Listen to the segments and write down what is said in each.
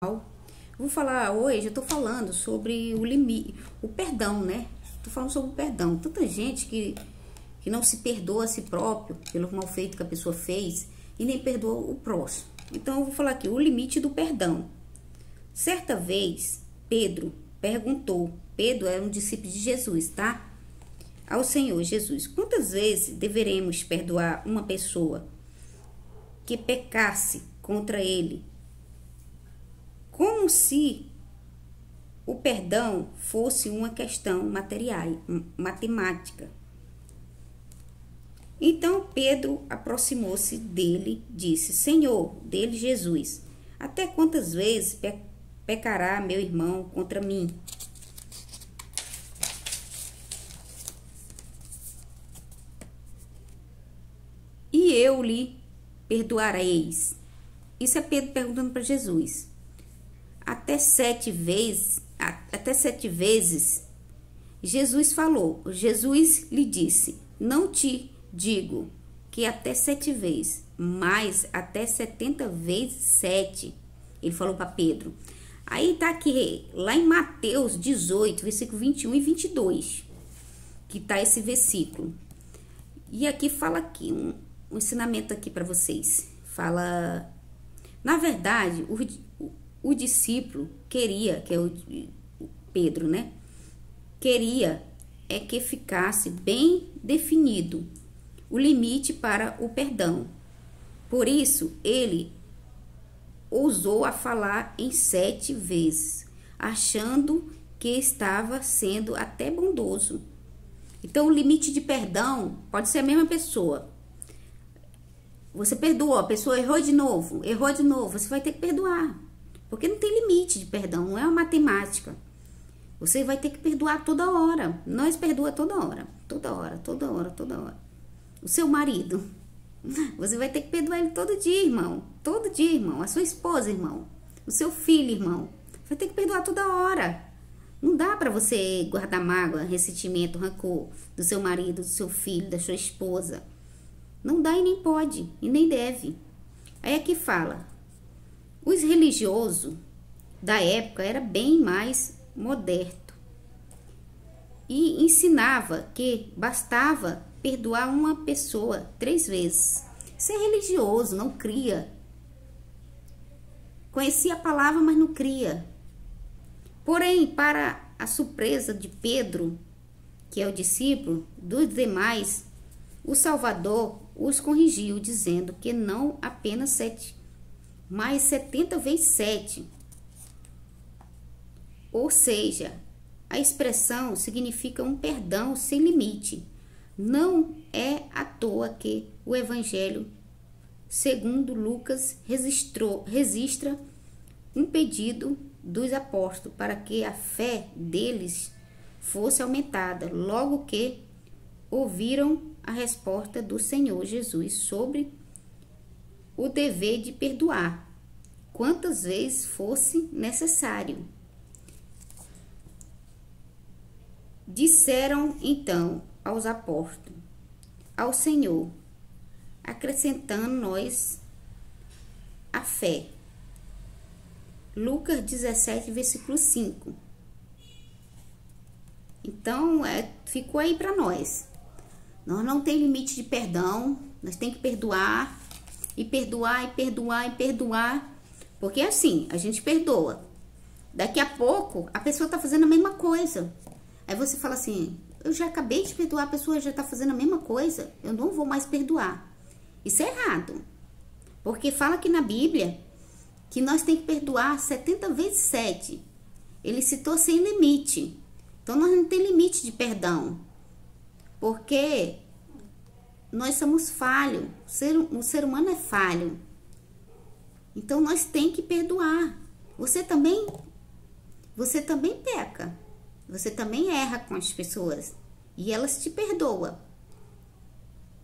Vou falar hoje, eu tô falando sobre o limite, o perdão, né? Tô falando sobre o perdão. Tanta gente que não se perdoa a si próprio pelo mal feito que a pessoa fez e nem perdoa o próximo. Então eu vou falar aqui, o limite do perdão. Certa vez, Pedro perguntou, Pedro era um discípulo de Jesus, tá? Ao Senhor Jesus, quantas vezes deveremos perdoar uma pessoa que pecasse contra ele? Como se o perdão fosse uma questão material, matemática. Então Pedro aproximou-se dele, disse: Senhor, dele Jesus, até quantas vezes pecará meu irmão contra mim? E eu lhe perdoareis? Isso é Pedro perguntando para Jesus. Até sete vezes, Jesus falou. Jesus lhe disse: não te digo que até 7 vezes, mas até 70 vezes 7. Ele falou para Pedro. Aí tá aqui, lá em Mateus 18, versículo 21 e 22, que tá esse versículo. E aqui fala aqui, um ensinamento aqui para vocês. Fala, na verdade, o discípulo queria, que é o Pedro, né? Queria que ficasse bem definido o limite para o perdão. Por isso, ele ousou a falar em 7 vezes, achando que estava sendo até bondoso. Então, o limite de perdão pode ser a mesma pessoa. Você perdoou, a pessoa errou de novo, você vai ter que perdoar. Porque não tem limite de perdão, não é uma matemática. Você vai ter que perdoar toda hora. Nós perdoa toda hora. O seu marido, você vai ter que perdoar ele todo dia, irmão. Todo dia, irmão. A sua esposa, irmão. O seu filho, irmão. Vai ter que perdoar toda hora. Não dá pra você guardar mágoa, ressentimento, rancor do seu marido, do seu filho, da sua esposa. Não dá e nem pode, e nem deve. Aí aqui fala... Os religiosos da época era bem mais moderno e ensinava que bastava perdoar uma pessoa 3 vezes. Ser religioso, não cria. Conhecia a palavra, mas não cria. Porém, para a surpresa de Pedro, que é o discípulo, dos demais, o Salvador os corrigiu, dizendo que não apenas 7, mais 70 vezes 7. Ou seja, a expressão significa um perdão sem limite. Não é à toa que o Evangelho, segundo Lucas, registra um pedido dos apóstolos para que a fé deles fosse aumentada, logo que ouviram a resposta do Senhor Jesus sobre o dever de perdoar, quantas vezes fosse necessário. Disseram então aos apóstolos, ao Senhor, acrescentando nós a fé. Lucas 17, versículo 5. Então, ficou aí para nós. Nós não tem limite de perdão, nós tem que perdoar. E perdoar. Porque assim, a gente perdoa. Daqui a pouco, a pessoa tá fazendo a mesma coisa. Aí você fala assim, eu já acabei de perdoar, a pessoa já tá fazendo a mesma coisa. Eu não vou mais perdoar. Isso é errado. Porque fala aqui na Bíblia que nós tem que perdoar 70 vezes 7. Ele citou sem limite. Então, nós não tem limite de perdão. Porque... nós somos falhos, o ser humano é falho. Então nós tem que perdoar. Você também peca. Você também erra com as pessoas e elas te perdoam.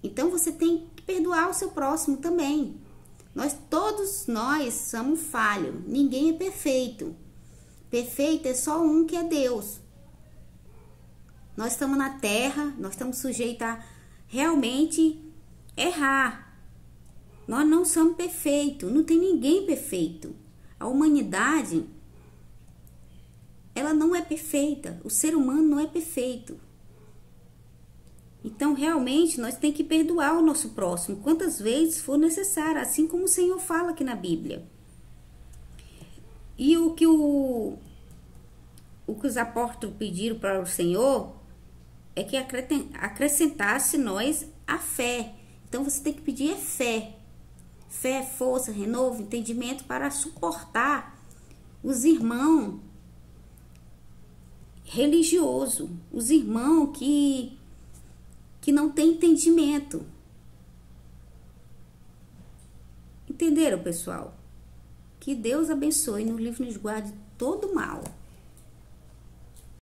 Então você tem que perdoar o seu próximo também. Todos nós somos falhos. Ninguém é perfeito. Perfeito é só um, que é Deus. Nós estamos na terra, nós estamos sujeitos a realmente errar. Nós não somos perfeitos, não tem ninguém perfeito. A humanidade, ela não é perfeita. O ser humano não é perfeito. Então, realmente, nós temos que perdoar o nosso próximo quantas vezes for necessário, assim como o Senhor fala aqui na Bíblia. E o que os apóstolos pediram para o Senhor é que acrescentasse nós a fé. Então, você tem que pedir é fé. Fé, força, renovo, entendimento para suportar os irmãos religiosos, os irmãos que não têm entendimento. Entenderam, pessoal? Que Deus abençoe e nos livre e nos guarde todo mal.